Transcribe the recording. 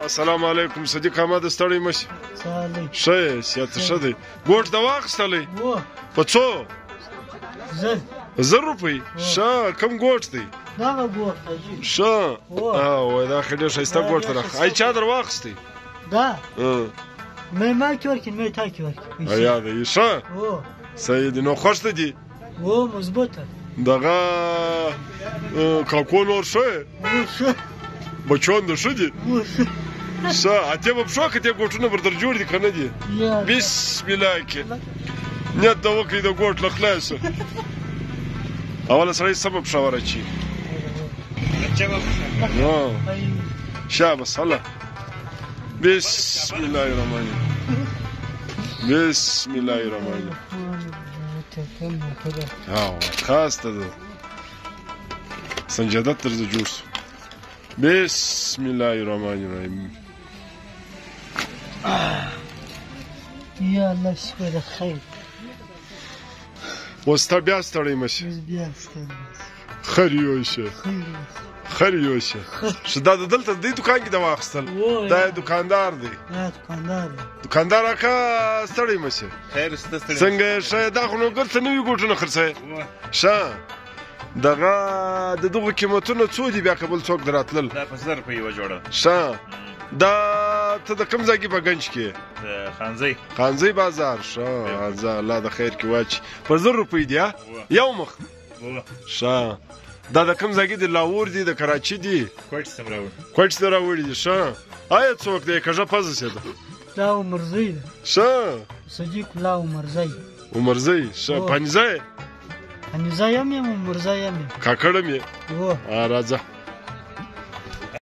السلام علیکم صدیق احمد ستړی مشي ښه یې صحت ښه دی ګوټ د واخیستلی په څو 1000 روپۍ ښه کوم ګوټ دی ښه وای دا ښه ډېر ښایسته ګوټ دی ای چا در واخیستی ما کې ورکړي مې تا کې ورکړي یاد دی ښه صحیح دی نو خوښ دی مضبوطه دغه کاکو نور ښه بچون د ښه دي ښه اتې به پښو که دې ګوټونه به در جوړ دي که نه دي بسم الله کې نیت د وکړي د ګوټ له خلاصه اوله سړی سمه پښه ورچي شابس هله بسم الله الرحمن بسم الله الرحمن خاص ته ده سنجدت درځه جوړ سو بسم الله الرحمن الرحیم یا الله شکر خیر اوس ته بیا ستړی مه شې خیر یوشه خیر یوشه دا د دلته د دې دوکان کې د واخیستل دا دوکاندار دی دوکاندار اکا ستړی مه شې څنګه یې ښه دا خو نو ګرته نوي ګوټونه خرڅوې ښه دغه د دغو قیمتونه څو دي بیا که بل څوک در راتلل دا په 1000 روپۍ یوه جوړه ښه دا ته د کوم ځای کې په ګنج کې خانزۍ بازار ښه الله د خیر کې واچي په 1000 روپۍ دي یو مخ ښه دا د کوم ځای کې د لاهور دي د کراچي دي کوټ ته راوړي دي ښه آیا څوک دی کږه پزه سي ده دا عمرزی ده ښه صدیق الله عمرزی ښه پنځه پنځه یم عمرزی یم کاکړم یې راځه